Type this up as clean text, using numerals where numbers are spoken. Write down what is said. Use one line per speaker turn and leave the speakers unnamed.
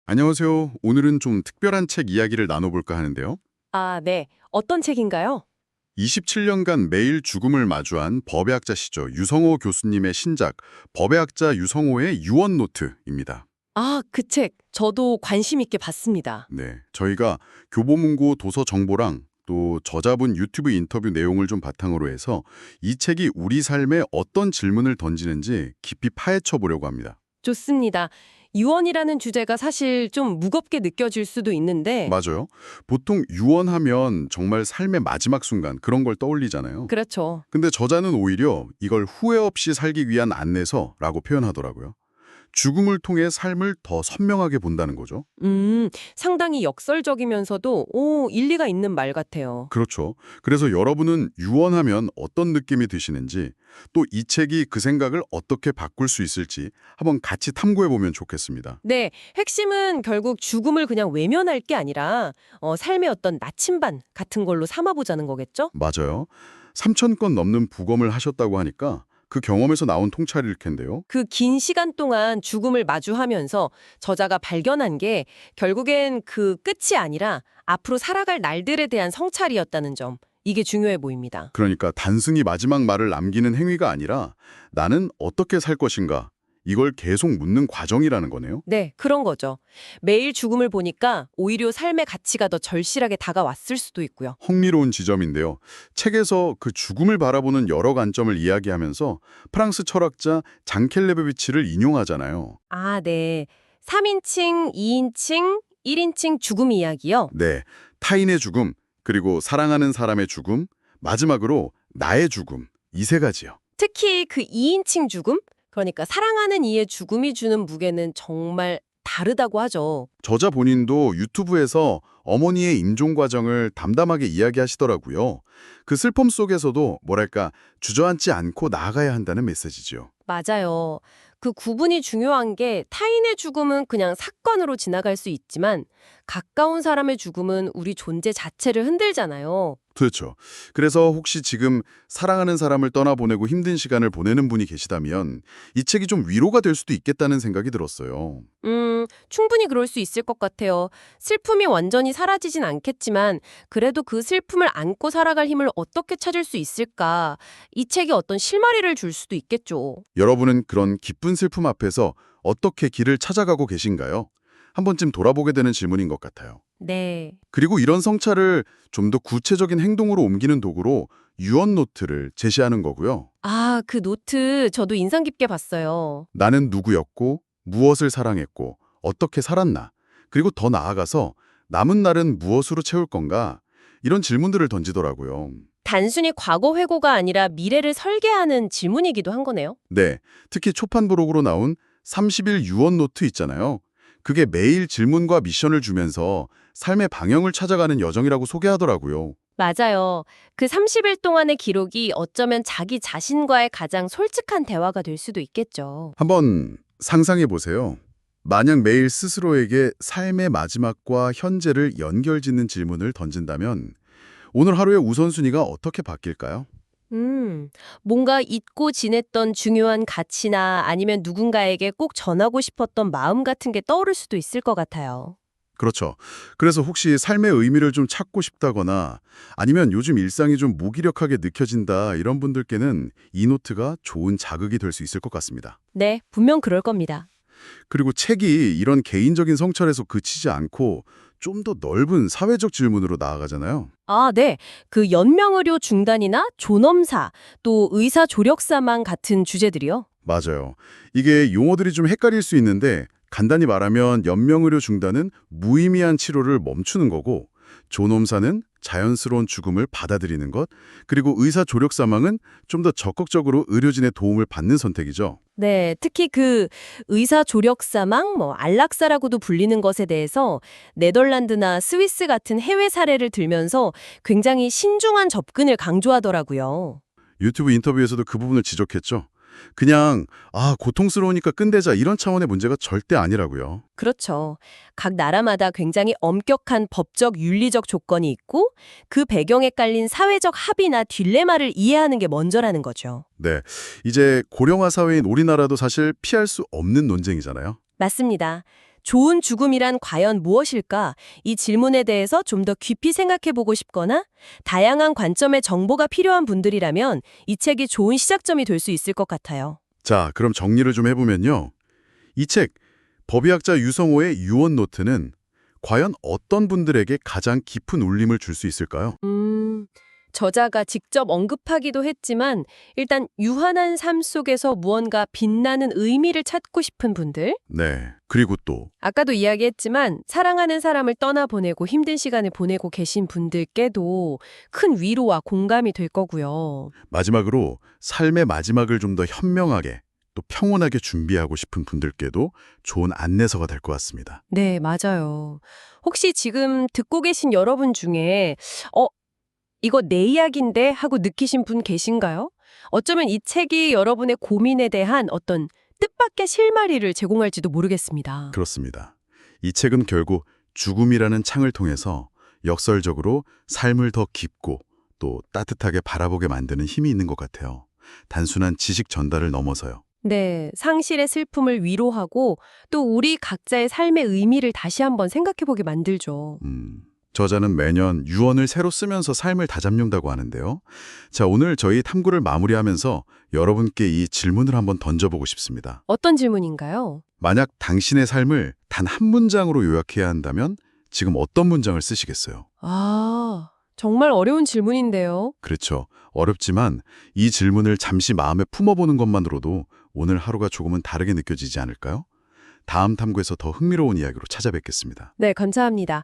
안녕하세요. 오늘은 좀 특별한 책 이야기를 나눠볼까 하는데요.
아, 네. 어떤 책인가요?
27년간 매일 죽음을 마주한 법의학자시죠. 유성호 교수님의 신작 법의학자 유성호의 유언노트입니다.
아, 그 책. 저도 관심 있게 봤습니다.
네, 저희가 교보문고 도서 정보랑 또 저자분 유튜브 인터뷰 내용을 좀 바탕으로 해서 이 책이 우리 삶에 어떤 질문을 던지는지 깊이 파헤쳐 보려고 합니다.
좋습니다. 유언이라는 주제가 사실 좀 무겁게 느껴질 수도 있는데,
맞아요. 보통 유언하면 정말 삶의 마지막 순간 그런 걸 떠올리잖아요.
그렇죠.
근데 저자는 오히려 이걸 후회 없이 살기 위한 안내서라고 표현하더라고요. 죽음을 통해 삶을 더 선명하게 본다는 거죠.
상당히 역설적이면서도, 일리가 있는 말 같아요.
그렇죠. 그래서 여러분은 유언하면 어떤 느낌이 드시는지, 또 이 책이 그 생각을 어떻게 바꿀 수 있을지 한번 같이 탐구해보면 좋겠습니다.
네, 핵심은 결국 죽음을 그냥 외면할 게 아니라, 삶의 어떤 나침반 같은 걸로 삼아보자는 거겠죠?
맞아요. 3천 건 넘는 부검을 하셨다고 하니까 그 경험에서 나온 통찰일 텐데요.
그 긴 시간 동안 죽음을 마주하면서 저자가 발견한 게 결국엔 그 끝이 아니라 앞으로 살아갈 날들에 대한 성찰이었다는 점. 이게 중요해 보입니다.
그러니까 단순히 마지막 말을 남기는 행위가 아니라 나는 어떻게 살 것인가, 이걸 계속 묻는 과정이라는 거네요.
네, 그런 거죠. 매일 죽음을 보니까 오히려 삶의 가치가 더 절실하게 다가왔을 수도 있고요.
흥미로운 지점인데요. 책에서 그 죽음을 바라보는 여러 관점을 이야기하면서 프랑스 철학자 장켈레베비치를 인용하잖아요.
아, 네. 3인칭, 2인칭, 1인칭 죽음 이야기요.
네, 타인의 죽음, 그리고 사랑하는 사람의 죽음, 마지막으로 나의 죽음, 이 세 가지요.
특히 그 2인칭 죽음? 그러니까 사랑하는 이의 죽음이 주는 무게는 정말 다르다고 하죠.
저자 본인도 유튜브에서 어머니의 임종 과정을 담담하게 이야기하시더라고요. 그 슬픔 속에서도 뭐랄까 주저앉지 않고 나아가야 한다는 메시지죠.
맞아요. 그 구분이 중요한 게 타인의 죽음은 그냥 사건으로 지나갈 수 있지만 가까운 사람의 죽음은 우리 존재 자체를 흔들잖아요.
그렇죠. 그래서 혹시 지금 사랑하는 사람을 떠나보내고 힘든 시간을 보내는 분이 계시다면 이 책이 좀 위로가 될 수도 있겠다는 생각이 들었어요.
충분히 그럴 수 있을 것 같아요. 슬픔이 완전히 사라지진 않겠지만 그래도 그 슬픔을 안고 살아갈 힘을 어떻게 찾을 수 있을까? 이 책이 어떤 실마리를 줄 수도 있겠죠.
여러분은 그런 기쁜 슬픔 앞에서 어떻게 길을 찾아가고 계신가요? 한 번쯤 돌아보게 되는 질문인 것 같아요.
네.
그리고 이런 성찰을 좀 더 구체적인 행동으로 옮기는 도구로 유언 노트를 제시하는 거고요.
아, 그 노트 저도 인상 깊게 봤어요.
나는 누구였고, 무엇을 사랑했고, 어떻게 살았나, 그리고 더 나아가서 남은 날은 무엇으로 채울 건가, 이런 질문들을 던지더라고요.
단순히 과거 회고가 아니라 미래를 설계하는 질문이기도 한 거네요.
네, 특히 초판 부록으로 나온 30일 유언 노트 있잖아요. 그게 매일 질문과 미션을 주면서 삶의 방향을 찾아가는 여정이라고 소개하더라고요.
맞아요. 그 30일 동안의 기록이 어쩌면 자기 자신과의 가장 솔직한 대화가 될 수도 있겠죠.
한번 상상해 보세요. 만약 매일 스스로에게 삶의 마지막과 현재를 연결짓는 질문을 던진다면 오늘 하루의 우선순위가 어떻게 바뀔까요?
음, 뭔가 잊고 지냈던 중요한 가치나 아니면 누군가에게 꼭 전하고 싶었던 마음 같은 게 떠오를 수도 있을 것 같아요.
그렇죠. 그래서 혹시 삶의 의미를 좀 찾고 싶다거나 아니면 요즘 일상이 좀 무기력하게 느껴진다 이런 분들께는 이 노트가 좋은 자극이 될 수 있을 것 같습니다.
네, 분명 그럴 겁니다.
그리고 책이 이런 개인적인 성찰에서 그치지 않고 좀 더 넓은 사회적 질문으로 나아가잖아요.
아, 네. 그 연명의료 중단이나 존엄사, 또 의사 조력 사망 같은 주제들이요.
맞아요. 이게 용어들이 좀 헷갈릴 수 있는데 간단히 말하면 연명의료 중단은 무의미한 치료를 멈추는 거고 존엄사는 자연스러운 죽음을 받아들이는 것, 그리고 의사 조력 사망은 좀 더 적극적으로 의료진의 도움을 받는 선택이죠.
네, 특히 그 의사 조력 사망, 안락사라고도 불리는 것에 대해서 네덜란드나 스위스 같은 해외 사례를 들면서 굉장히 신중한 접근을 강조하더라고요.
유튜브 인터뷰에서도 그 부분을 지적했죠. 그냥 고통스러우니까 끝내자 이런 차원의 문제가 절대 아니라고요.
그렇죠. 각 나라마다 굉장히 엄격한 법적 윤리적 조건이 있고 그 배경에 깔린 사회적 합의나 딜레마를 이해하는 게 먼저라는 거죠.
네, 이제 고령화 사회인 우리나라도 사실 피할 수 없는 논쟁이잖아요.
맞습니다. 좋은 죽음이란 과연 무엇일까? 이 질문에 대해서 좀 더 깊이 생각해보고 싶거나 다양한 관점의 정보가 필요한 분들이라면 이 책이 좋은 시작점이 될 수 있을 것 같아요.
자, 그럼 정리를 좀 해보면요. 이 책, 법의학자 유성호의 유언 노트는 과연 어떤 분들에게 가장 깊은 울림을 줄 수 있을까요?
저자가 직접 언급하기도 했지만 일단 유한한 삶 속에서 무언가 빛나는 의미를 찾고 싶은 분들,
네. 그리고 또
아까도 이야기했지만 사랑하는 사람을 떠나보내고 힘든 시간을 보내고 계신 분들께도 큰 위로와 공감이 될 거고요.
마지막으로 삶의 마지막을 좀 더 현명하게 또 평온하게 준비하고 싶은 분들께도 좋은 안내서가 될 것 같습니다.
네, 맞아요. 혹시 지금 듣고 계신 여러분 중에 이거 내 이야기인데 하고 느끼신 분 계신가요? 어쩌면 이 책이 여러분의 고민에 대한 어떤 뜻밖의 실마리를 제공할지도 모르겠습니다.
그렇습니다. 이 책은 결국 죽음이라는 창을 통해서 역설적으로 삶을 더 깊고 또 따뜻하게 바라보게 만드는 힘이 있는 것 같아요. 단순한 지식 전달을 넘어서요.
네, 상실의 슬픔을 위로하고 또 우리 각자의 삶의 의미를 다시 한번 생각해보게 만들죠.
저자는 매년 유언을 새로 쓰면서 삶을 다잡는다고 하는데요. 자, 오늘 저희 탐구를 마무리하면서 여러분께 이 질문을 한번 던져보고 싶습니다.
어떤 질문인가요?
만약 당신의 삶을 단 한 문장으로 요약해야 한다면 지금 어떤 문장을 쓰시겠어요?
정말 어려운 질문인데요.
그렇죠. 어렵지만 이 질문을 잠시 마음에 품어보는 것만으로도 오늘 하루가 조금은 다르게 느껴지지 않을까요? 다음 탐구에서 더 흥미로운 이야기로 찾아뵙겠습니다.
네, 감사합니다.